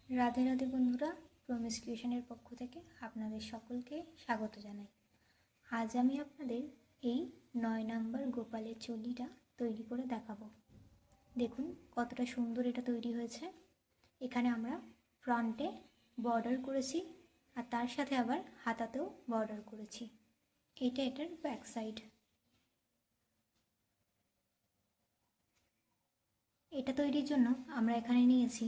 রাধে রাধে বন্ধুরা, প্রমিস ক্রিয়েশনের পক্ষ থেকে আপনাদের সকলকে স্বাগত জানাই। আজ আমি আপনাদের এই 9 নাম্বার গোপালের চুলিটা তৈরি করে দেখাবো। দেখুন কতটা সুন্দর এটা তৈরি হয়েছে। এখানে আমরা ফ্রন্টে বর্ডার করেছি আর তার সাথে আবার হাতাতেও বর্ডার করেছি। এটার ব্যাক সাইড। এটা তৈরির জন্য আমরা এখানে নিয়েছি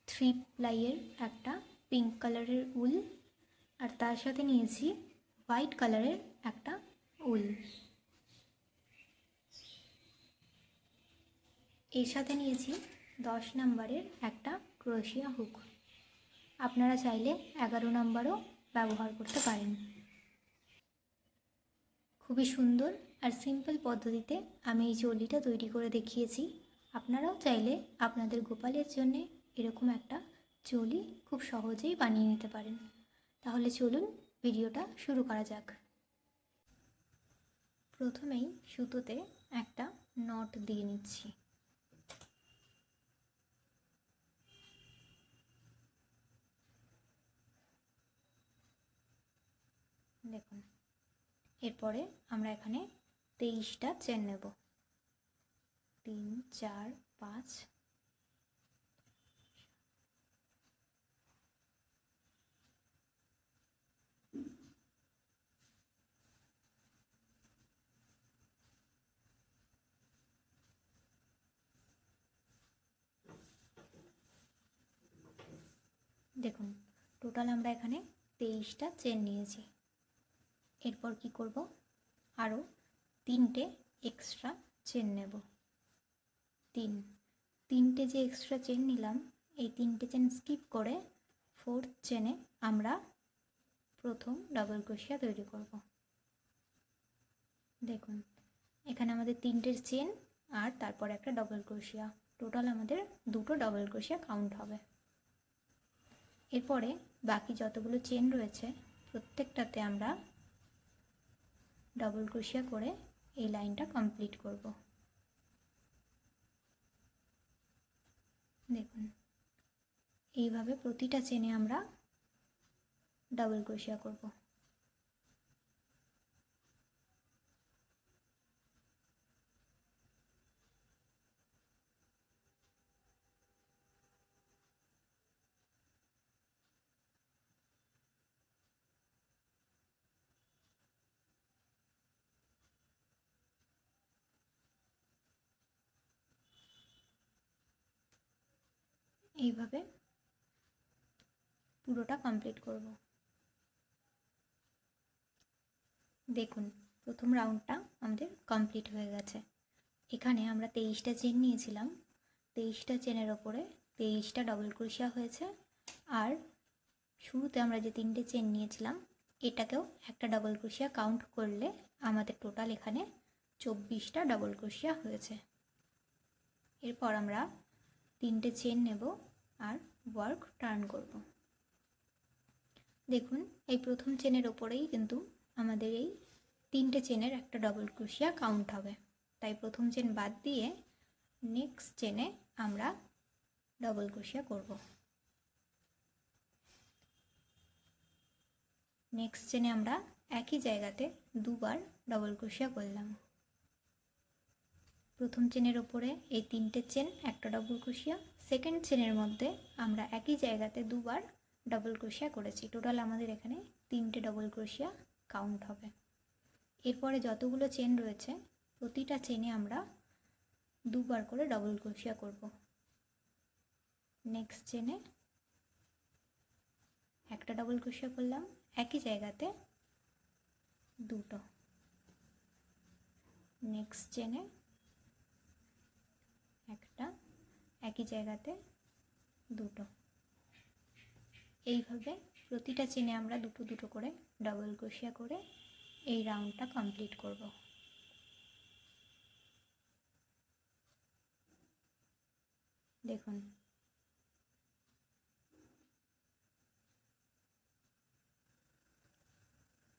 3 প্লাইয়ের একটা পিঙ্ক কালারের উল আর তার সাথে নিয়েছি হোয়াইট কালারের একটা উল। এর সাথে নিয়েছি 10 নাম্বারের একটা ক্রোশিয়া হুক। আপনারা চাইলে 11 নাম্বারও ব্যবহার করতে পারেন। খুবই সুন্দর আর সিম্পল পদ্ধতিতে আমি এই চুলিটা তৈরি করে দেখিয়েছি। আপনারাও চাইলে আপনাদের গোপালের জন্যে এরকম একটা চুলি খুব সহজেই বানিয়ে নিতে পারেন। তাহলে চলুন ভিডিওটা শুরু করা যাক। প্রথমেই সুতোতে একটা নট দিয়ে নিচ্ছি। দেখুন, এরপরে আমরা এখানে 23টা চেন নেব। 3, 4, 5। দেখুন টোটাল আমরা এখানে 23টা চেন নিয়েছি। এরপর কি করব, আরও 3টে এক্সট্রা চেন নেব। 3টে যে এক্সট্রা চেন নিলাম, এই 3টে চেন স্কিপ করে 4th চেনে আমরা প্রথম ডাবল ক্রোশিয়া তৈরি করব। দেখুন এখানে আমাদের 3টে চেন আর তারপর একটা ডাবল ক্রোশিয়া, টোটাল আমাদের 2টো ডাবল ক্রোশিয়া কাউন্ট হবে। এরপরে বাকি যতগুলো চেন রয়েছে প্রত্যেকটাতে আমরা ডাবল ক্রোশিয়া করে এই লাইনটা কমপ্লিট করব। দেখুন এইভাবে প্রতিটা চেনে আমরা ডাবল ক্রোশিয়া করব। এইভাবে পুরোটা কমপ্লিট করব। দেখুন প্রথম রাউন্ডটা আমাদের কমপ্লিট হয়ে গেছে। এখানে আমরা 23টা চেন নিয়েছিলাম, 23টা চেনের ওপরে 23টা ডাবল ক্রোশিয়া হয়েছে। আর শুরুতে আমরা যে 3টে চেন নিয়েছিলাম এটাকেও একটা ডাবল ক্রোশিয়া কাউন্ট করলে আমাদের টোটাল এখানে 24টা ডাবল ক্রোশিয়া হয়েছে। এরপর আমরা 3টে চেন নেব আর ওয়ার্ক টার্ন করব। দেখুন এই প্রথম চেনের ওপরেই কিন্তু আমাদের এই 3টে চেনের একটা ডাবল ক্রোশিয়া কাউন্ট হবে, তাই প্রথম চেন বাদ দিয়ে নেক্সট চেনে আমরা ডাবল ক্রোশিয়া করব। নেক্সট চেনে আমরা একই জায়গাতে দুবার ডাবল ক্রোশিয়া করলাম। প্রথম চেনের ওপরে এই 3টে চেন একটা ডাবল ক্রোশিয়া, সেকেন্ড চেনের মধ্যে আমরা একই জায়গাতে দুবার ডাবল ক্রোশিয়া করেছি। টোটাল আমাদের এখানে 3টে ডাবল ক্রোশিয়া কাউন্ট হবে। এরপরে যতগুলো চেন রয়েছে প্রতিটা চেনে আমরা দুবার করে ডাবল ক্রোশিয়া করব। নেক্সট চেনে একটা ডাবল ক্রোশিয়া করলাম, একই জায়গাতে দুটো। নেক্সট চেনে একটা, একই জায়গাতে দুটো। এইভাবে প্রতিটা চেনে আমরা দুটো দুটো করে ডাবল ক্রোশিয়া করে এই রাউন্ডটা কমপ্লিট করব। দেখুন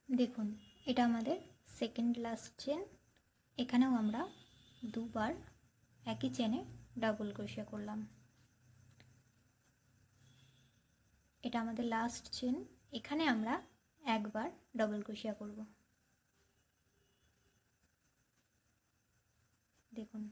দেখুন এটা আমাদের সেকেন্ড লাস্ট চেন। এখানেও আমরা দুবার একই চেনে ডাবল ক্রোশিয়া করলাম। এটা আমাদের লাস্ট চেন। এখানে আমরা একবার ডবল ক্রোশিয়া করব। দেখুন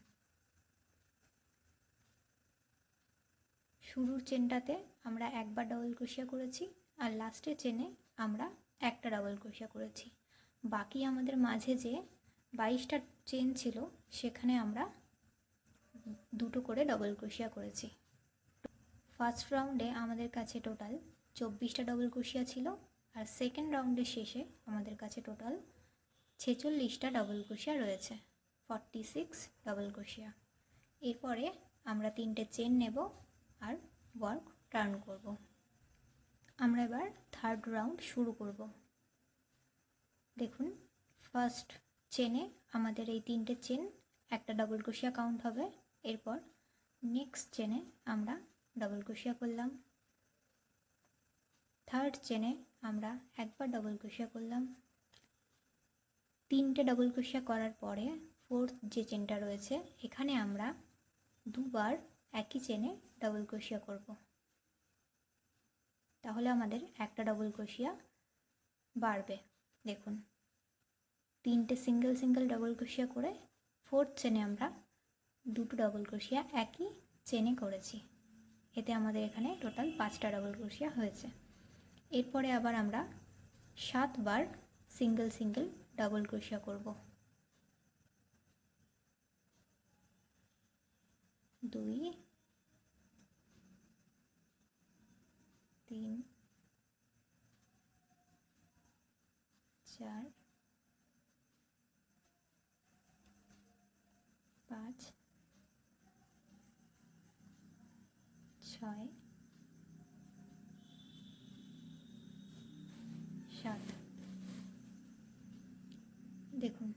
শুরুর চেনটাতে আমরা একবার ডবল ক্রোশিয়া করেছি, আর লাস্টের চেনে আমরা একটা ডবল ক্রোশিয়া করেছি। বাকি আমাদের মাঝে যে 22টা চেন ছিল সেখানে আমরা দুটো করে ডবল ক্রোশিয়া করেছি। ফার্স্ট রাউন্ডে আমাদের কাছে টোটাল 24টা ডবল ক্রোশিয়া ছিল, আর সেকেন্ড রাউন্ডের শেষে আমাদের কাছে টোটাল 46টা ডবল ক্রোশিয়া রয়েছে, 46 ডবল ক্রোশিয়া। এরপরে আমরা 3টে চেন নেব আর ওয়ার্ক টার্ন করব। আমরা এবার থার্ড রাউন্ড শুরু করব। দেখুন ফার্স্ট চেনে আমাদের এই 3টে চেন একটা ডবল ক্রোশিয়া কাউন্ট হবে। এরপর নেক্সট চেনে আমরা ডবল ক্রোশিয়া করলাম, থার্ড চেনে আমরা একবার ডবল ক্রোশিয়া করলাম। 3টে ডবল ক্রোশিয়া করার পরে ফোর্থ যে চেনটা রয়েছে এখানে আমরা দুবার একই চেনে ডবল ক্রোশিয়া করব। তাহলে আমাদের একটা ডবল ক্রোশিয়া বাড়বে। দেখুন 3টে সিঙ্গেল সিঙ্গেল ডবল ক্রোশিয়া করে ফোর্থ চেনে আমরা দুটো ডবল ক্রোশিয়া একই চেনে করেছি। এতে আমাদের এখানে টোটাল 5টা ডবল ক্রোশিয়া হয়েছে। এরপরে আবার আমরা 7বার সিঙ্গেল সিঙ্গেল ডবল ক্রোশিয়া করব। 2 3 4 5 6 7। দেখুন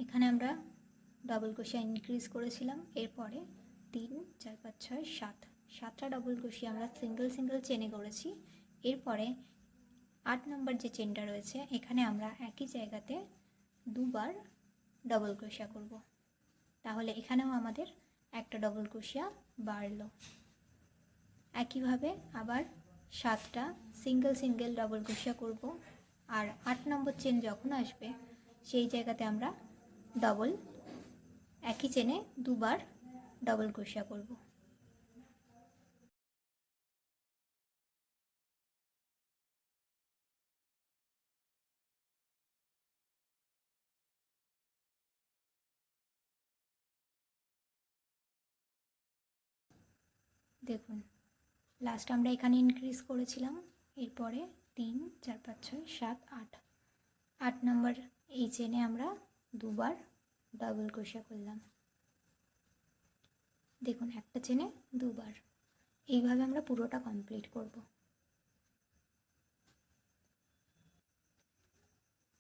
এখানে আমরা ডবল ক্রোশিয়া ইনক্রিজ করেছিলাম। এরপরে 3 4 5 6 7, 7টা ডবল ক্রোশিয়া আমরা সিঙ্গেল সিঙ্গেল চেনে করেছি। এরপরে 8 নম্বর যে চেনটা রয়েছে এখানে আমরা একই জায়গাতে দুবার ডবল ক্রোশিয়া করব। তাহলে এখানেও আমাদের একটা ডবল ক্রোশিয়া বাড়লো। একইভাবে আবার 7টা সিঙ্গেল সিঙ্গেল ডবল ক্রোশিয়া করব, আর 8 নম্বর চেন যখন আসবে সেই জায়গাতে আমরা একই চেনে দুবার ডবল ক্রোশিয়া করব। দেখুন লাস্ট আমরা এখানে ইনক্রিজ করেছিলাম। এরপরে 3 4 5 6 7 8, 8 নম্বর এই চেনে আমরা দুবার ডবল ক্রোশিয়া করলাম। দেখুন একটা চেনে দুবার। এইভাবে আমরা পুরোটা কমপ্লিট করব।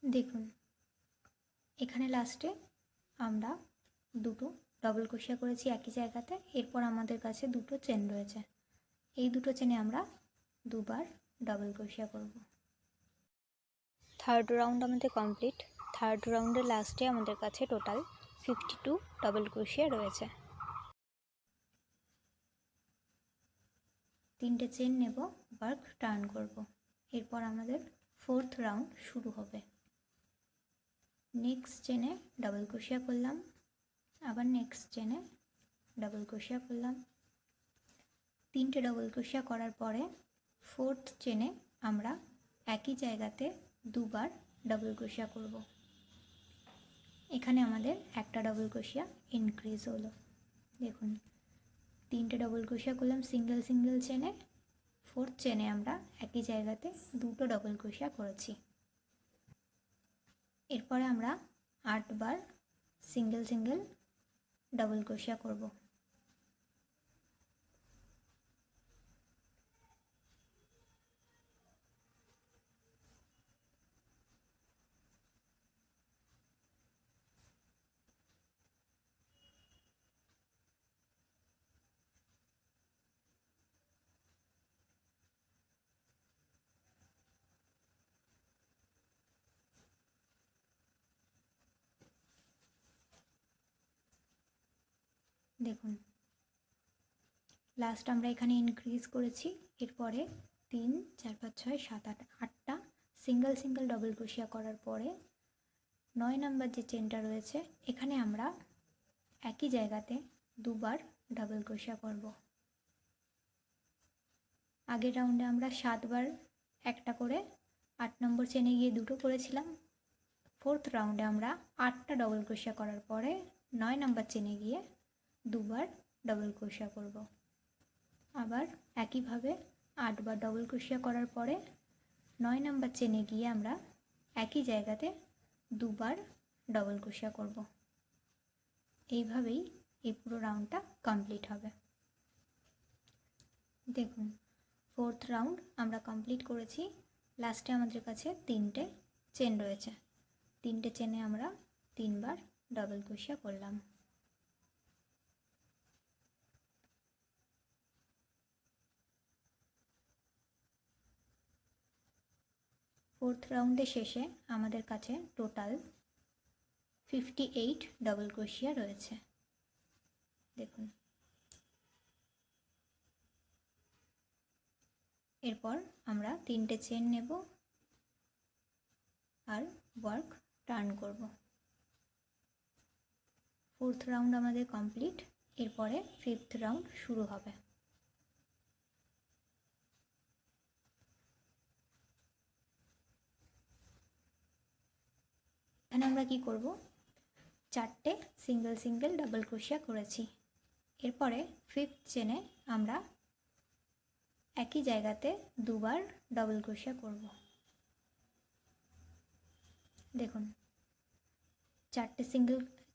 দেখুন এখানে লাস্টে আমরা দুটো ডবল ক্রোশিয়া করেছি একই জায়গাতে। এরপর আমাদের কাছে দুটো চেন রয়েছে, এই দুটো চেনে আমরা দুবার ডবল ক্রোশিয়া করব। থার্ড রাউন্ড আমাদের কমপ্লিট। থার্ড রাউন্ডের লাস্টে আমাদের কাছে টোটাল 52 ডবল ক্রোশিয়া রয়েছে। 3টে চেন নেব, ওয়ার্ক টার্ন করব। এরপর আমাদের ফোর্থ রাউন্ড শুরু হবে। নেক্সট চেনে ডবল ক্রোশিয়া করলাম, আবার নেক্সট চেনে ডবল ক্রোশিয়া করলাম। 3টে ডবল ক্রোশিয়া করার পরে ফোর্থ চেনে আমরা একই জায়গাতে দুবার ডবল ক্রোশিয়া করব। এখানে আমাদের একটা ডবল ক্রোশিয়া ইনক্রিজ হলো। দেখুন 3টে ডবল ক্রোশিয়া করলাম সিঙ্গেল সিঙ্গেল চেনে, ফোর্থ চেনে আমরা একই জায়গাতে দুটো ডবল ক্রোশিয়া করেছি। এরপরে আমরা 8বার সিঙ্গেল সিঙ্গেল ডবল ক্রোশিয়া করব। দেখুন লাস্ট আমরা এখানে ইনক্রিজ করেছি। এরপরে 3 4 5 6 7 8 8টা সিঙ্গেল সিঙ্গেল ডবল ক্রোশিয়া করার পরে 9 নাম্বার যে চেনটা রয়েছে এখানে আমরা একই জায়গাতে দুবার ডাবল ক্রোশিয়া করব। আগের রাউন্ডে আমরা 7 বার একটা করে 8 নম্বর চেনে গিয়ে দুটো করেছিলাম। ফোর্থ রাউন্ডে আমরা 8টা ডবল ক্রোশিয়া করার পরে 9 নাম্বার চেনে গিয়ে দুবার ডবল ক্রোশিয়া করব। আবার একইভাবে 8 বার ডবল ক্রোশিয়া করার পরে 9 নাম্বার চেনে গিয়ে আমরা একই জায়গাতে দুবার ডবল ক্রোশিয়া করব। এইভাবেই এই পুরো রাউন্ডটা কমপ্লিট হবে। দেখুন ফোর্থ রাউন্ড আমরা কমপ্লিট করেছি। লাস্টে আমাদের কাছে 3টে চেন রয়েছে। 3টে চেনে আমরা 3 বার ডবল ক্রোশিয়া করলাম। ফোর্থ রাউন্ডের শেষে আমাদের কাছে টোটাল 58 ডবল ক্রোশিয়া রয়েছে। দেখুন এরপর আমরা 3টে চেন নেব আর ওয়ার্ক টার্ন করব। ফোর্থ রাউন্ড আমাদের কমপ্লিট। এরপরে ফিফথ রাউন্ড শুরু হবে। এখানে আমরা কি করব, 4টে সিঙ্গেল সিঙ্গেল ডাবল ক্রোশিয়া করেছি। এরপরে ফিফথ চেনে আমরা একই জায়গাতে দুবার ডাবল ক্রোশিয়া করব। দেখুন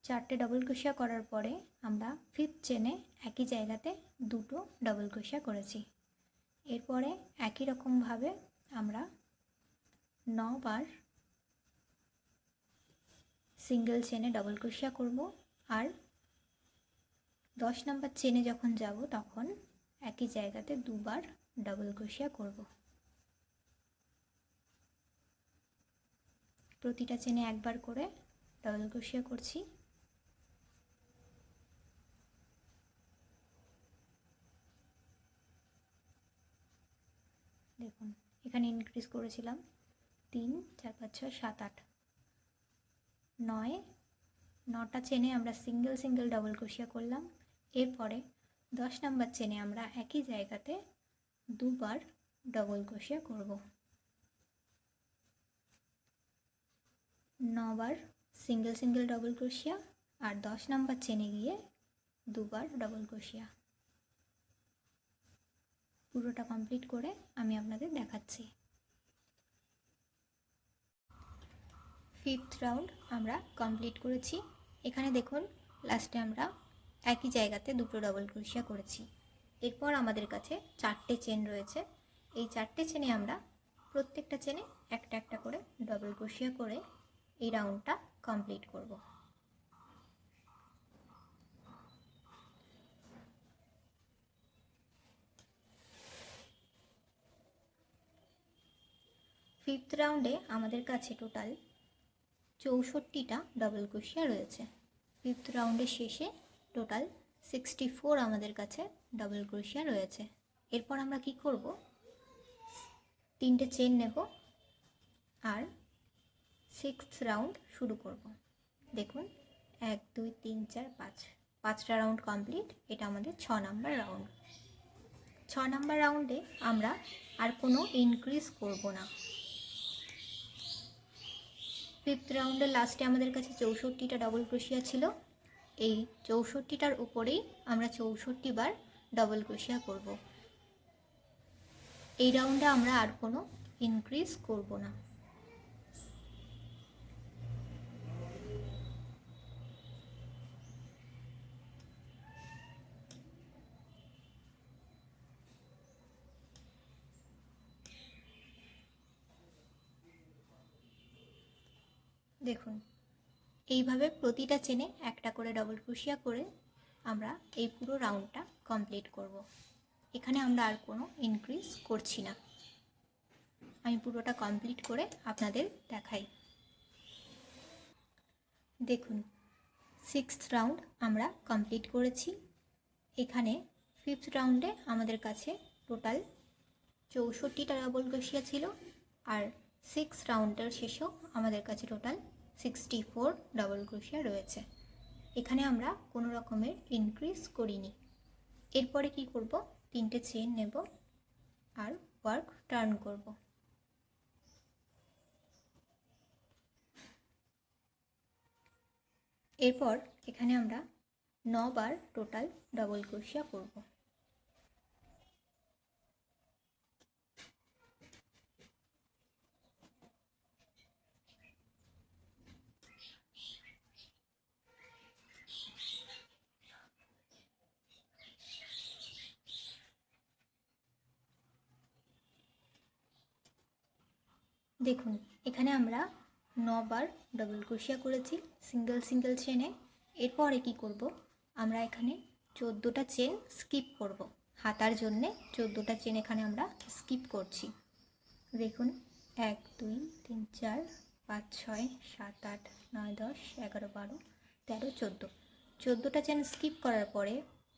4টে ডাবল ক্রোশিয়া করার পরে আমরা ফিফথ চেনে একই জায়গাতে দুটো ডাবল ক্রোশিয়া করেছি। এরপরে একই রকমভাবে আমরা 9 বার সিঙ্গেল চেনে ডবল ক্রোশিয়া করব। আর 10 নাম্বার চেনে যখন যাব তখন একই জায়গাতে দুবার ডাবল ক্রোশিয়া করব। প্রতিটা চেনে একবার করে ডাবল ক্রোশিয়া করছি। দেখুন এখানে ইনক্রিজ করেছিলাম 3 4 5 6 7 8 9টা চেনে আমরা সিঙ্গেল সিঙ্গেল ডাবল ক্রোশিয়া করলাম। এরপরে 10 নাম্বার চেনে আমরা একই জায়গাতে দুবার ডবল ক্রোশিয়া করব। 9 বার সিঙ্গেল সিঙ্গেল ডবল ক্রোশিয়া আর 10 নাম্বার চেনে গিয়ে দুবার ডবল ক্রোশিয়া। পুরোটা কমপ্লিট করে আমি আপনাদের দেখাচ্ছি। ফিফথ রাউন্ড আমরা কমপ্লিট করেছি। এখানে দেখুন লাস্টে আমরা একই জায়গাতে দুটো ডবল ক্রোশিয়া করেছি। এরপর আমাদের কাছে 4টে চেন রয়েছে। এই 4টে চেনে আমরা প্রত্যেকটা চেনে একটা একটা করে ডবল ক্রোশিয়া করে এই রাউন্ডটা কমপ্লিট করব। ফিফথ রাউন্ডে আমাদের কাছে টোটাল 64টা ডবল ক্রোশিয়া রয়েছে। ফিফথ রাউন্ডের শেষে টোটাল 64 আমাদের কাছে ডবল ক্রোশিয়া রয়েছে। এরপর আমরা কি করব, 3টে চেন নেব আর সিক্সথ রাউন্ড শুরু করব। দেখুন 1 2 3 4 5 5টা রাউন্ড কমপ্লিট। এটা আমাদের 6 নাম্বার রাউন্ড। 6 নাম্বার রাউন্ডে আমরা আর কোনো ইনক্রিজ করব না। ফিফথ রাউন্ডের লাস্টে আমাদের কাছে 64টা ডবল ক্রোশিয়া ছিল। এই 64টার উপরেই আমরা 64 বার ডবল ক্রোশিয়া করব। এই রাউন্ডে আমরা আর কোনো ইনক্রিজ করব না। দেখুন এইভাবে প্রতিটা চেনে একটা করে ডবল ক্রোশিয়া করে আমরা এই পুরো রাউন্ডটা কমপ্লিট করব। এখানে আমরা আর কোনো ইনক্রিজ করছি না। আমি পুরোটা কমপ্লিট করে আপনাদের দেখাই। দেখুন সিক্সথ রাউন্ড আমরা কমপ্লিট করেছি। এখানে ফিফথ রাউন্ডে আমাদের কাছে টোটাল 64টা ডাবল ক্রোশিয়া ছিল, আর সিক্স রাউন্ডের শেষেও আমাদের কাছে টোটাল 64 ডাবল ক্রোশিয়া রয়েছে। এখানে আমরা কোনো রকমের ইনক্রিজ করিনি। এরপরে কি করব, 3টে চেন নেব আর ওয়ার্ক টার্ন করব। এরপর এখানে আমরা 9 বার টোটাল ডাবল ক্রোশিয়া করব। দেখুন এখানে আমরা 9 বার ডাবল ক্রোশিয়া করেছি সিঙ্গেল সিঙ্গেল চেনে। এরপরে কি করব, আমরা এখানে 14টা চেন স্কিপ করব। হাতার জন্যে 14টা চেন এখানে আমরা স্কিপ করছি। দেখুন 1 2 3 4 5 6 7 8 9 10 11 12 13 14, 14টা চেন স্কিপ করার পরে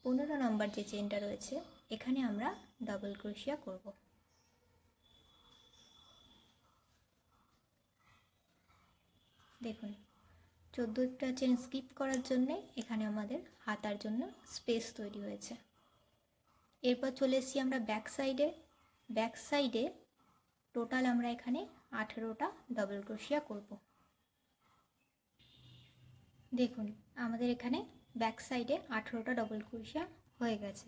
15 নম্বর যে চেনটা রয়েছে এখানে আমরা ডাবল ক্রোশিয়া করব। দেখুন 14টা চেন স্কিপ করার জন্যে এখানে আমাদের হাতার জন্য স্পেস তৈরি হয়েছে। এরপর চলে এসেছি আমরা ব্যাক সাইডে টোটাল আমরা এখানে 18টা ডাবল ক্রোশিয়া করব। দেখুন আমাদের এখানে ব্যাক সাইডে 18টা ডাবল ক্রোশিয়া হয়ে গেছে।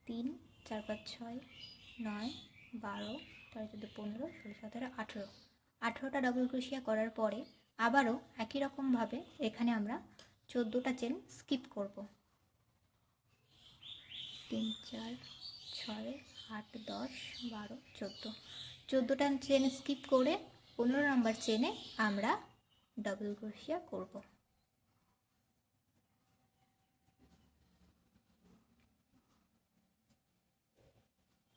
3 4 5 6 9 12 13 14 15 16 17 18, 18টা ডাবল ক্রোশিয়া করার পরে আবারও একই রকমভাবে এখানে আমরা 14টা চেন স্কিপ করব। 3 4 6 8 10 12 14, 14টা চেন স্কিপ করে 15 নম্বর চেনে আমরা ডাবল ক্রোশিয়া করব।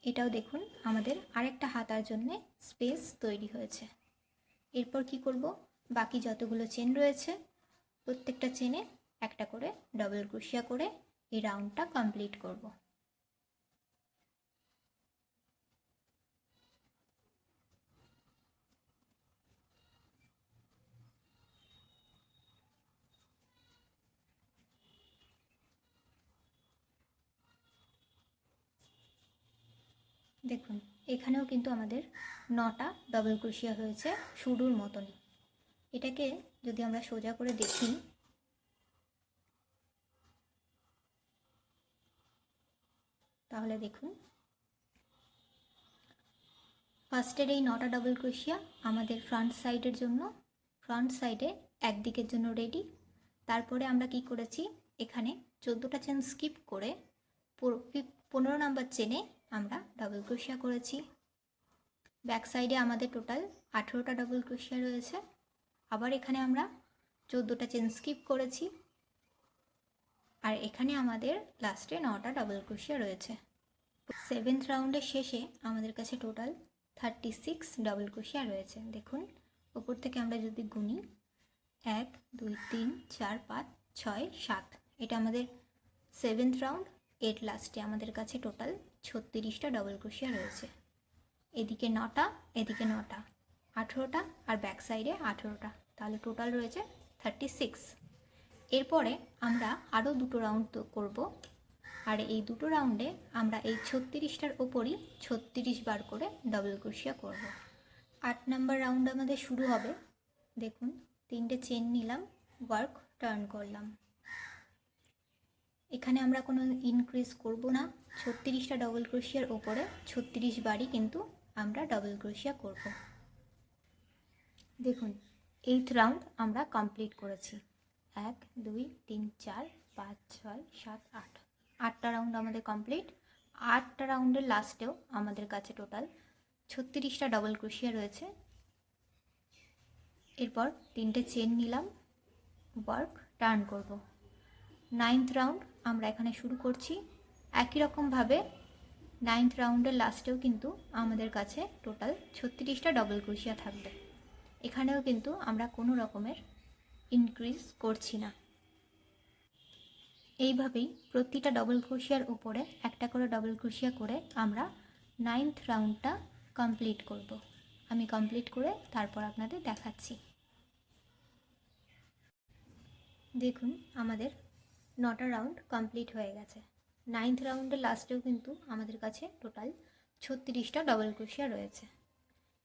এটাও দেখুন আমাদের আরেকটা হাতার জন্য স্পেস তৈরি হয়েছে। এরপর কি করব, বাকি যতগুলো চেন রয়েছে প্রত্যেকটা চেনে একটা করে ডাবল ক্রোশিয়া করে এই রাউন্ডটা কমপ্লিট করব। দেখুন এখানেও কিন্তু আমাদের 9টা ডাবল ক্রোশিয়া হয়েছে শুরুর মতনই। এটাকে যদি আমরা সোজা করে দেখি তাহলে দেখুন ফার্স্টের এই 9টা ডাবল ক্রোশিয়া আমাদের ফ্রন্ট সাইডের জন্য, ফ্রন্ট সাইডে একদিকের জন্য রেডি। তারপরে আমরা কি করেছি, এখানে 14টা চেন স্কিপ করে 15 নম্বর চেনে আমরা ডাবল ক্রোশিয়া করেছি। ব্যাক সাইডে আমাদের টোটাল 18টা ডাবল ক্রোশিয়া রয়েছে। আবার এখানে আমরা 14টা চেন স্কিপ করেছি, আর এখানে আমাদের লাস্টে 9টা ডাবল ক্রোশিয়া রয়েছে। 7th রাউন্ডের শেষে আমাদের কাছে টোটাল 36 ডাবল ক্রোশিয়া রয়েছে। দেখুন উপর থেকে আমরা যদি গুনি 1 2 3 4 5 6 7, এটা আমাদের 7th রাউন্ড। এর লাস্টে আমাদের কাছে টোটাল 36টা ডাবল ক্রোশিয়া রয়েছে। এদিকে 9টা, এদিকে 9টা, 18টা আর ব্যাক সাইডে 18টা, তাহলে টোটাল রয়েছে 36। এরপরে আমরা আরও দুটো রাউন্ড করব, আর এই দুটো রাউন্ডে আমরা এই 36টার ওপরই 36 বার করে ডাবল ক্রোশিয়া করব। 8 নম্বর রাউন্ড আমাদের শুরু হবে। দেখুন 3টে চেন নিলাম, ওয়ার্ক টার্ন করলাম। এখানে আমরা কোনো ইনক্রিজ করব না, 36টা ডাবল ক্রোশিয়ার ওপরে 36 বারই কিন্তু আমরা ডাবল ক্রোশিয়া করব। দেখুন 8th রাউন্ড আমরা কমপ্লিট করেছি। 1 2 3 4 5 6 7 8, 8টা রাউন্ড আমাদের কমপ্লিট। 8টা রাউন্ডের লাস্টেও আমাদের কাছে টোটাল 36টা ডাবল ক্রোশিয়া রয়েছে। এরপর 3টে চেন নিলাম, ওয়ার্ক টার্ন করব। 9th রাউন্ড আমরা এখানে শুরু করছি। একই রকমভাবে 9th রাউন্ডের লাস্টেও কিন্তু আমাদের কাছে টোটাল 36টা ডাবল ক্রোশিয়া থাকবে। এখানেও কিন্তু আমরা কোনো রকমের ইনক্রিজ করছি না। এইভাবেই প্রতিটা ডবল ক্রোশিয়ার উপরে একটা করে ডবল ক্রোশিয়া করে আমরা 9th রাউন্ডটা কমপ্লিট করব। আমি কমপ্লিট করে তারপর আপনাদের দেখাচ্ছি। দেখুন আমাদের 9টা রাউন্ড কমপ্লিট হয়ে গেছে। 9th রাউন্ডের লাস্টেও কিন্তু আমাদের কাছে টোটাল 36টা ডবল ক্রোশিয়া রয়েছে।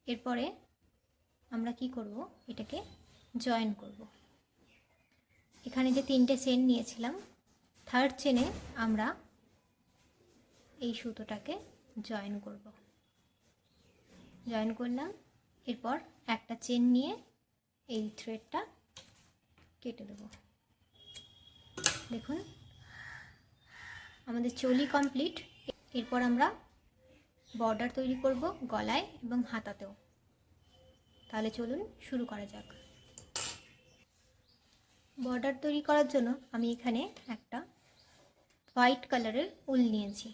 এরপরে আমরা কি করব, এটাকে জয়েন করব। এখানে যে 3টে চেন নিয়েছিলাম, থার্ড চেনে আমরা এই সুতোটাকে জয়েন করব। জয়েন করলাম, এরপর একটা চেন নিয়ে এই থ্রেডটা কেটে দেব। দেখুন আমাদের চলি কমপ্লিট। এরপর আমরা বর্ডার তৈরি করব গলায় এবং হাতাতেও। তাহলে চলুন শুরু করা যাক। বর্ডার তৈরি করার জন্য আমি এখানে একটা হোয়াইট কালারের উল নিয়েছি।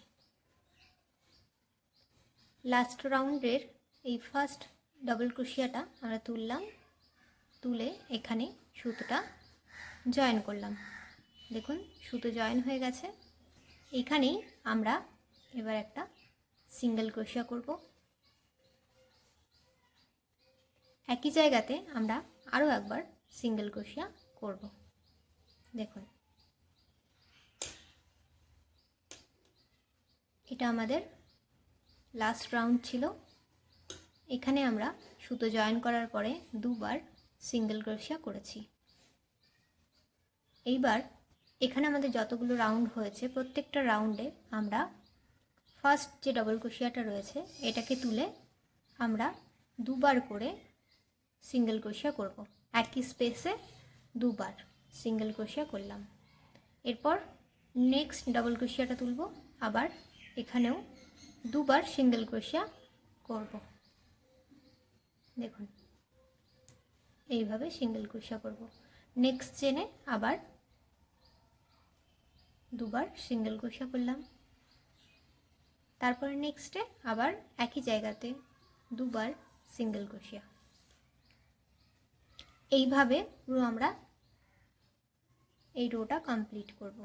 লাস্ট রাউন্ডের এই ফার্স্ট ডাবল ক্রোশিয়াটা আমরা তুললাম, তুলে এখানে সুতোটা জয়েন করলাম। দেখুন সুতো জয়েন হয়ে গেছে। এখানেই আমরা এবার একটা সিঙ্গেল ক্রোশিয়া করব। একই জায়গাতে আমরা আরও একবার সিঙ্গেল ক্রোশিয়া করব। দেখুন এটা আমাদের লাস্ট রাউন্ড ছিল। এখানে আমরা সুতো জয়েন করার পরে দুবার সিঙ্গেল ক্রোশিয়া করেছি। এইবার এখানে আমাদের যতগুলো রাউন্ড হয়েছে প্রত্যেকটা রাউন্ডে আমরা ফার্স্ট যে ডাবল ক্রোশিয়াটা রয়েছে এটাকে তুলে আমরা দুবার করে সিঙ্গেল ক্রোশিয়া করব। একই স্পেসে দুবার সিঙ্গেল ক্রোশিয়া করলাম। এরপর নেক্সট ডাবল ক্রোশিয়াটা তুলব, আবার এখানেও দুবার সিঙ্গেল ক্রোশিয়া করব। দেখুন এইভাবে সিঙ্গেল ক্রোশিয়া করব। নেক্সট চেনে আবার দুবার সিঙ্গেল ক্রোশিয়া করলাম। তারপরে নেক্সটে আবার একই জায়গাতে দুবার সিঙ্গেল ক্রোশিয়া। এইভাবে পুরো আমরা এই রোটা কমপ্লিট করব।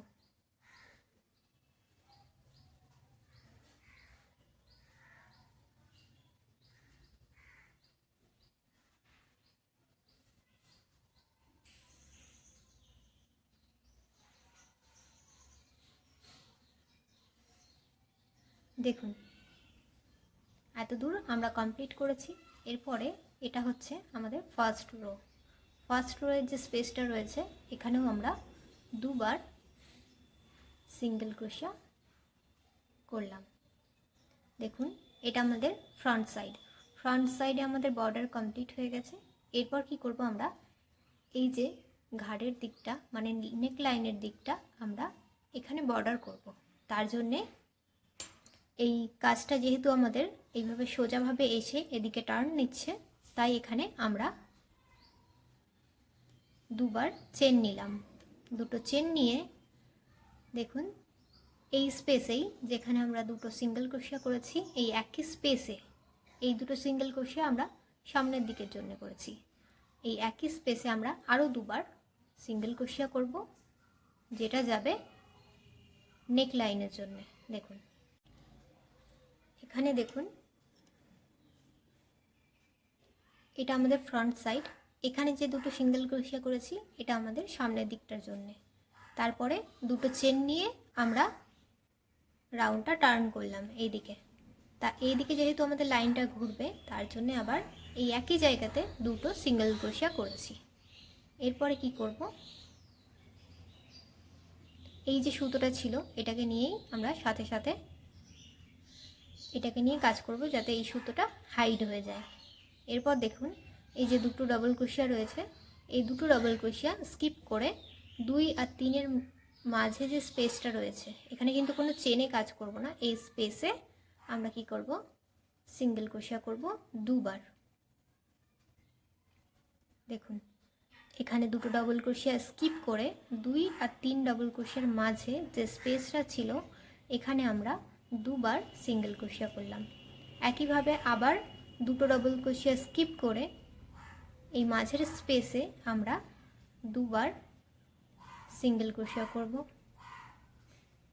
দেখুন এত দূর আমরা কমপ্লিট করেছি। এরপরে এটা হচ্ছে আমাদের ফার্স্ট রো। ফার্স্ট রোয়ের যে স্পেসটা রয়েছে এখানেও আমরা দুবার সিঙ্গেল ক্রোশিয়া করলাম। দেখুন এটা আমাদের ফ্রন্ট সাইড। ফ্রন্ট সাইডে আমাদের বর্ডার কমপ্লিট হয়ে গেছে। এরপর কি করব, আমরা এই যে ঘাড়ের দিকটা মানে নেক লাইনের দিকটা আমরা এখানে বর্ডার করব। তার জন্যে এই কাজটা যেহেতু আমাদের এইভাবে সোজাভাবে এসে এদিকে টার্ন নিচ্ছে, তাই এখানে আমরা দুবার চেন নিলাম। দুটো চেন নিয়ে দেখুন এই স্পেসেই যেখানে আমরা দুটো সিঙ্গেল ক্রোশিয়া করেছি এই একই স্পেসে এই দুটো সিঙ্গেল ক্রোশিয়া আমরা সামনের দিকের জন্য করেছি। এই একই স্পেসে আমরা আরও দুবার সিঙ্গেল ক্রোশিয়া করব, যেটা যাবে নেক লাইনের জন্য। দেখুন এখানে দেখুন এটা আমাদের ফ্রন্ট সাইড। এখানে যে দুটো সিঙ্গেল ক্রোশিয়া করেছি এটা আমাদের সামনের দিকটার জন্যে। তারপরে দুটো চেন নিয়ে আমরা রাউন্ডটা টার্ন করলাম এইদিকে। তা এইদিকে যেহেতু আমাদের লাইনটা ঘুরবে তার জন্য আবার এই একই জায়গাতে দুটো সিঙ্গেল ক্রোশিয়া করেছি। এরপরে কি করব, এই যে সুতোটা ছিল এটাকে নিয়েই আমরা সাথে সাথে এটাকে নিয়ে কাজ করব যাতে এই সুতোটা হাইড হয়ে যায়। এরপর দেখুন এই যে দুটো ডাবল ক্রোশিয়া রয়েছে এই দুটো ডাবল ক্রোশিয়া স্কিপ করে 2 আর 3-এর মাঝে যে স্পেসটা রয়েছে এখানে কিন্তু কোনো চেনে কাজ করব না। এই স্পেসে আমরা কি করব, সিঙ্গেল ক্রোশিয়া করব দুবার। দেখুন এখানে দুটো ডাবল ক্রোশিয়া স্কিপ করে 2 আর 3 ডাবল ক্রোশিয়ার মাঝে যে স্পেসটা ছিল এখানে আমরা দুবার সিঙ্গেল ক্রোশিয়া করলাম। একইভাবে আবার দুটো ডাবল ক্রোশিয়া স্কিপ করে এই মাঝের স্পেসে আমরা দুবার সিঙ্গেল ক্রোশিয়া করব।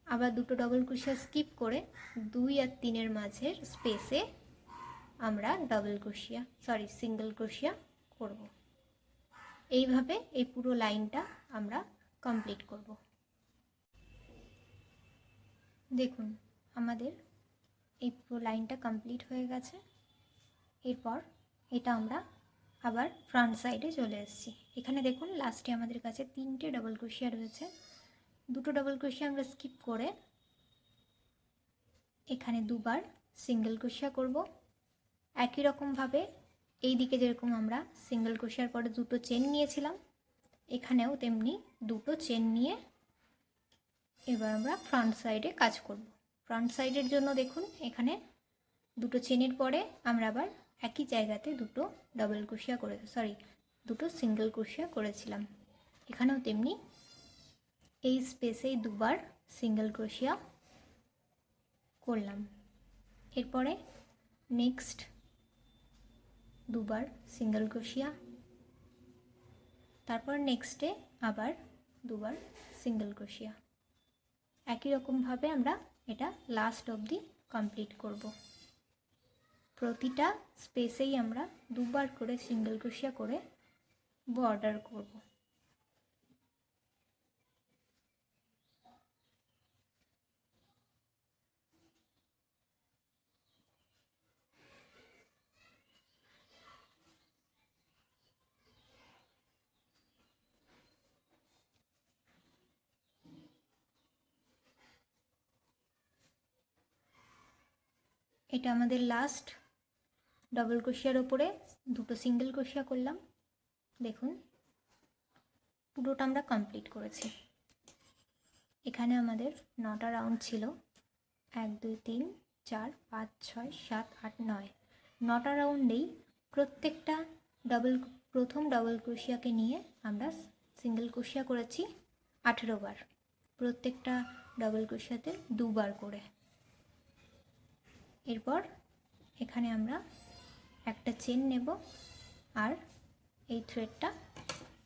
আবার দুটো ডবল ক্রোশিয়া স্কিপ করে 2 আর 3-এর মাঝের স্পেসে আমরা সিঙ্গেল ক্রোশিয়া করব। এইভাবে এই পুরো লাইনটা আমরা কমপ্লিট করব। দেখুন আমাদের এই পুরো লাইনটা কমপ্লিট হয়ে গেছে। এরপর এটা আমরা আবার ফ্রন্ট সাইডে চলে এসেছি। এখানে দেখুন লাস্টে আমাদের কাছে 3টে ডবল ক্রোশিয়া রয়েছে। দুটো ডবল ক্রোশিয়া আমরা স্কিপ করে এখানে দুবার সিঙ্গেল ক্রোশিয়া করব। একই রকমভাবে এই দিকে যেরকম আমরা সিঙ্গেল ক্রোশিয়ার পরে দুটো চেন নিয়েছিলাম, এখানেও তেমনি দুটো চেন নিয়ে এবার আমরা ফ্রন্ট সাইডে কাজ করব। ফ্রন্ট সাইডের জন্য দেখুন এখানে দুটো চেনের পরে আমরা আবার একই জায়গাতে দুটো সিঙ্গেল ক্রোশিয়া করেছিলাম। এখানেও তেমনি এই স্পেসেই দুবার সিঙ্গেল ক্রোশিয়া করলাম। এরপরে নেক্সট দুবার সিঙ্গেল ক্রোশিয়া, তারপর নেক্সটে আবার দুবার সিঙ্গেল ক্রোশিয়া। একই রকমভাবে আমরা এটা লাস্ট অবধি কমপ্লিট করব। প্রতিটা স্পেসেই আমরা দুবার করে সিঙ্গেল ক্রোশিয়া করে বর্ডার করব। এটা আমাদের লাস্ট ডবল ক্রোশিয়ার ওপরে দুটো সিঙ্গেল ক্রোশিয়া করলাম। দেখুন পুরোটা আমরা কমপ্লিট করেছি। এখানে আমাদের 9টা রাউন্ড ছিল। 1 2 3 4 5 6 7 8 9, 9টা রাউন্ডেই প্রত্যেকটা প্রথম ডবল ক্রোশিয়াকে নিয়ে আমরা সিঙ্গেল ক্রোশিয়া করেছি 18 বার, প্রত্যেকটা ডবল ক্রোশিয়াতে দুবার করে। এরপর এখানে আমরা একটা চেন নেব আর এই থ্রেডটা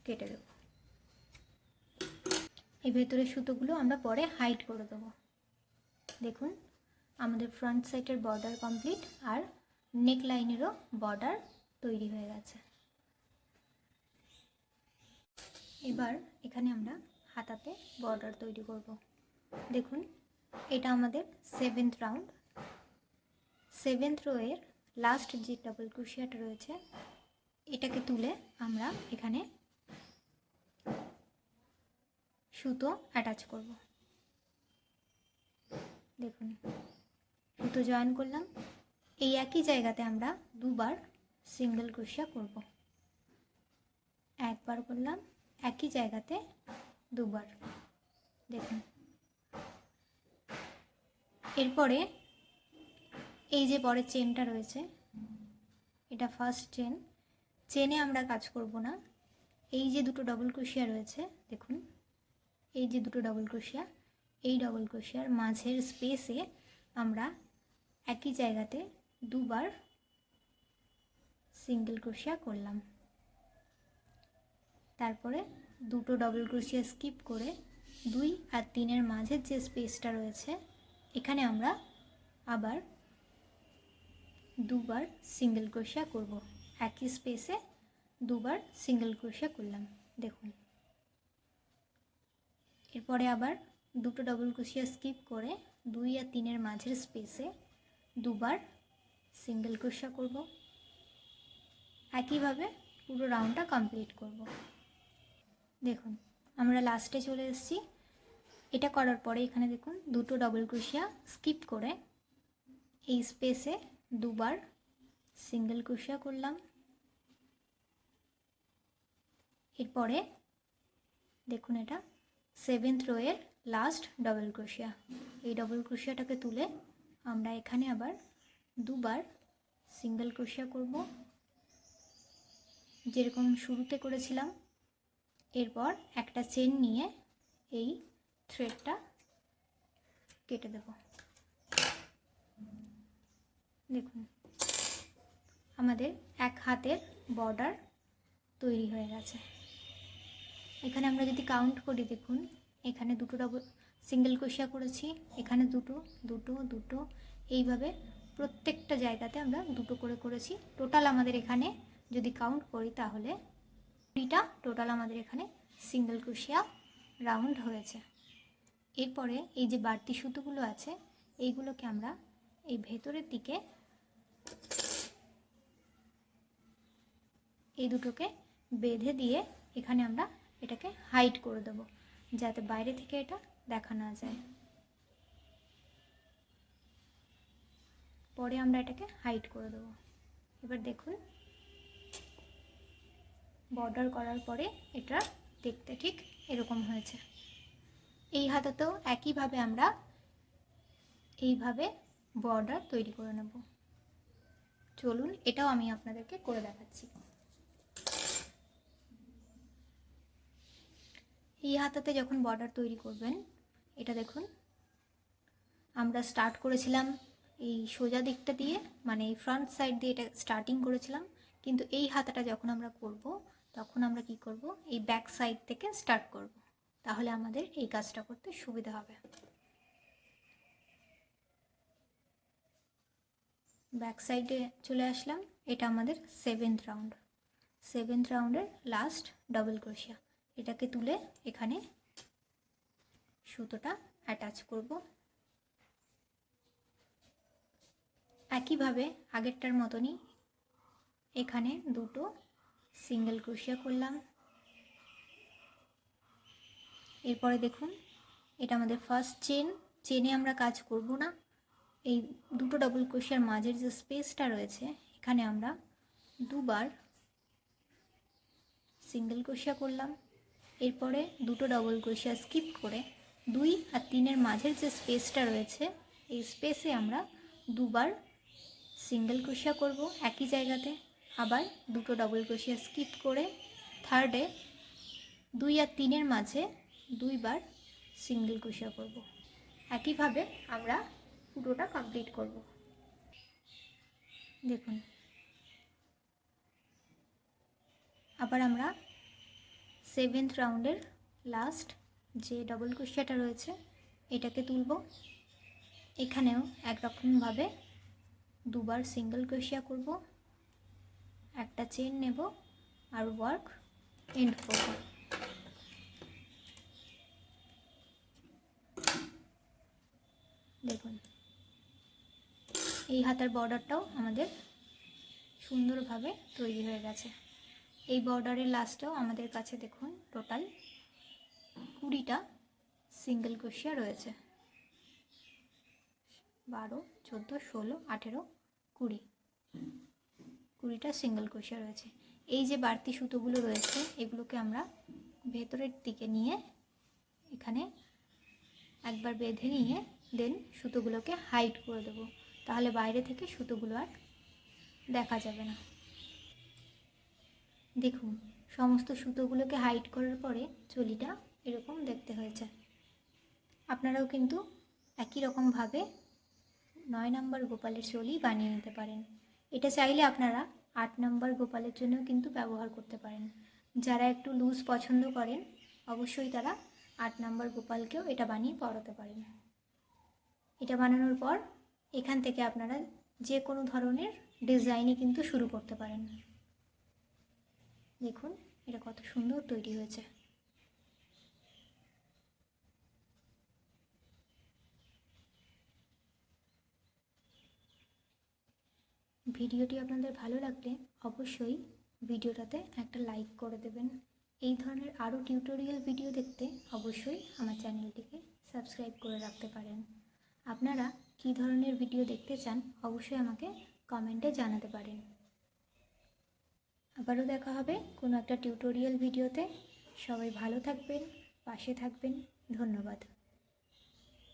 কেটে দেব। এই ভেতরের সুতোগুলো আমরা পরে হাইড করে দেব। দেখুন আমাদের ফ্রন্ট সাইডের বর্ডার কমপ্লিট আর নেক লাইনেরও বর্ডার তৈরি হয়ে গেছে। এবার এখানে আমরা হাতাতে বর্ডার তৈরি করব। দেখুন এটা আমাদের 7th রাউন্ড। 7th রোয়ের লাস্ট যে ডবল ক্রোশিয়াটা রয়েছে এটাকে তুলে আমরা এখানে সুতো অ্যাটাচ করব। দেখুন সুতো জয়েন করলাম। এই একই জায়গাতে আমরা দুবার সিঙ্গেল ক্রোশিয়া করব। একবার করলাম, একই জায়গাতে দুবার। দেখুন এরপরে এই যে পরের চেনটা রয়েছে এটা ফার্স্ট চেন। চেনে আমরা কাজ করব না। এই যে দুটো ডবল ক্রোশিয়া রয়েছে দেখুন, এই যে দুটো ডবল ক্রোশিয়া, এই ডবল ক্রোশিয়ার মাঝের স্পেসে আমরা একই জায়গাতে দুবার সিঙ্গেল ক্রোশিয়া করলাম। তারপরে দুটো ডবল ক্রোশিয়া স্কিপ করে 2 আর 3-এর মাঝের যে স্পেসটা রয়েছে এখানে আমরা আবার দুবার সিঙ্গেল ক্রোশিয়া করব। একই স্পেসে দুবার সিঙ্গেল ক্রোশিয়া করলাম। দেখুন এরপরে আবার দুটো ডবল ক্রোশিয়া স্কিপ করে 2 আর 3-এর মাঝের স্পেসে দুবার সিঙ্গেল ক্রোশিয়া করব। একইভাবে পুরো রাউন্ডটা কমপ্লিট করব। দেখুন আমরা লাস্টে চলে এসেছি। এটা করার পরে এখানে দেখুন দুটো ডবল ক্রোশিয়া স্কিপ করে এই স্পেসে দুবার সিঙ্গেল ক্রোশিয়া করলাম। এরপরে দেখুন এটা 7th রোয়ের লাস্ট ডবল ক্রোশিয়া। এই ডবল ক্রোশিয়াটাকে তুলে আমরা এখানে আবার দুবার সিঙ্গেল ক্রোশিয়া করব যেরকম শুরুতে করেছিলাম। এরপর একটা চেন নিয়ে এই থ্রেডটা কেটে দেব। দেখুন আমাদের এক হাতের বর্ডার তৈরি হয়ে গেছে। এখানে আমরা যদি কাউন্ট করি দেখুন এখানে দুটো সিঙ্গেল ক্রোশিয়া করেছি, এখানে দুটো দুটো দুটো, এইভাবে প্রত্যেকটা জায়গাতে আমরা দুটো করে করেছি। টোটাল আমাদের এখানে যদি কাউন্ট করি তাহলে 20টা টোটাল আমাদের এখানে সিঙ্গেল ক্রোশিয়া রাউন্ড হয়েছে। এরপরে এই যে বাড়তি সুতোগুলো আছে এইগুলোকে আমরা এই ভেতরের দিকে এই দুটোকে বেঁধে দিয়ে এখানে আমরা এটাকে হাইড করে দেব, যাতে বাইরে থেকে এটা দেখা না যায়। পরে আমরা এটাকে হাইড করে দেব। এবার দেখুন বর্ডার করার পরে এটা দেখতে ঠিক এরকম হয়েছে। এই হাতাতেও একইভাবে আমরা এইভাবে বর্ডার তৈরি করে নেব। চলুন এটাও আমি আপনাদেরকে করে দেখাচ্ছি। এই হাতাতে যখন বর্ডার তৈরি করবেন, এটা দেখুন আমরা স্টার্ট করেছিলাম এই সোজা দিকটা দিয়ে, মানে এই ফ্রন্ট সাইড দিয়ে এটা স্টার্টিং করেছিলাম, কিন্তু এই হাতাটা যখন আমরা করব তখন আমরা কি করব, এই ব্যাক সাইড থেকে স্টার্ট করব, তাহলে আমাদের এই কাজটা করতে সুবিধা হবে। ব্যাক সাইডে চলে আসলাম, এটা আমাদের 7th রাউন্ড, 7th রাউন্ডের লাস্ট ডাবল ক্রোশিয়া। এটাকে তুলে এখানে সুতোটা অ্যাটাচ করব। একইভাবে আগেরটার মতনই এখানে দুটো সিঙ্গেল ক্রোশিয়া করলাম। এরপরে দেখুন এটা আমাদের ফার্স্ট চেনে আমরা কাজ করব না, এই দুটো ডাবল ক্রোশিয়ার মাঝের যে স্পেসটা রয়েছে এখানে আমরা দুবার সিঙ্গেল ক্রোশিয়া করলাম। এরপরে দুটো ডাবল ক্রোশিয়া স্কিপ করে 2 আর 3-এর মাঝের যে স্পেসটা রয়েছে এই স্পেসে আমরা দুবার সিঙ্গেল ক্রোশিয়া করব একই জায়গাতে। আবার দুটো ডাবল ক্রোশিয়া স্কিপ করে থার্ডে 2 আর 3-এর মাঝে 2 বার সিঙ্গেল ক্রোশিয়া করব। একইভাবে আমরা পুরোটা কমপ্লিট করব। দেখুন আবার আমরা 7th রাউন্ডের লাস্ট যে ডাবল ক্রোশিয়াটা রয়েছে এটাকে তুলব। এখানেও একরকমভাবে দুবার সিঙ্গেল ক্রোশিয়া করব, একটা চেন নেব আর ওয়ার্ক এন্ড করব। দেখুন এই হাতার বর্ডারটাও আমাদের সুন্দরভাবে তৈরি হয়ে গেছে। এই বর্ডারের লাস্টেও আমাদের কাছে দেখুন টোটাল 20টা সিঙ্গেল ক্রোশিয়া রয়েছে। 12, 14, 16, 18, 20, 20টা সিঙ্গেল ক্রোশিয়া রয়েছে। এই যে বাড়তি সুতোগুলো রয়েছে এগুলোকে আমরা ভেতরের দিকে নিয়ে এখানে একবার বেঁধে নিয়ে দেন সুতোগুলোকে হাইড করে দেব, তাহলে বাইরে থেকে সুতোগুলো আর দেখা যাবে না। দেখুন সমস্ত সুতোগুলোকে হাইড করার পরে চলিটা এরকম দেখতে হয়েছে। আপনারাও কিন্তু একই রকমভাবে 9 নম্বর গোপালের চলি বানিয়ে নিতে পারেন। এটা চাইলে আপনারা 8 নম্বর গোপালের জন্য কিন্তু ব্যবহার করতে পারেন। যারা একটু লুজ পছন্দ করেন অবশ্যই তারা 8 নম্বর গোপালকেও এটা বানিয়ে পরাতে পারেন। এটা বানানোর পর এখান থেকে আপনারা যে কোনো ধরনের ডিজাইনই কিন্তু শুরু করতে পারেন। দেখুন এটা কত সুন্দর তৈরি হয়েছে। ভিডিওটি আপনাদের ভালো লাগলে অবশ্যই ভিডিওটাতে একটা লাইক করে দেবেন। এই ধরনের আরও টিউটোরিয়াল ভিডিও দেখতে অবশ্যই আমার চ্যানেলটিকে সাবস্ক্রাইব করে রাখতে পারেন। আপনারা কী ধরনের ভিডিও দেখতে চান অবশ্যই আমাকে কমেন্টে জানাতে পারেন। আবারও দেখা হবে কোনো একটা টিউটোরিয়াল ভিডিওতে। সবাই ভালো থাকবেন, পাশে থাকবেন। ধন্যবাদ।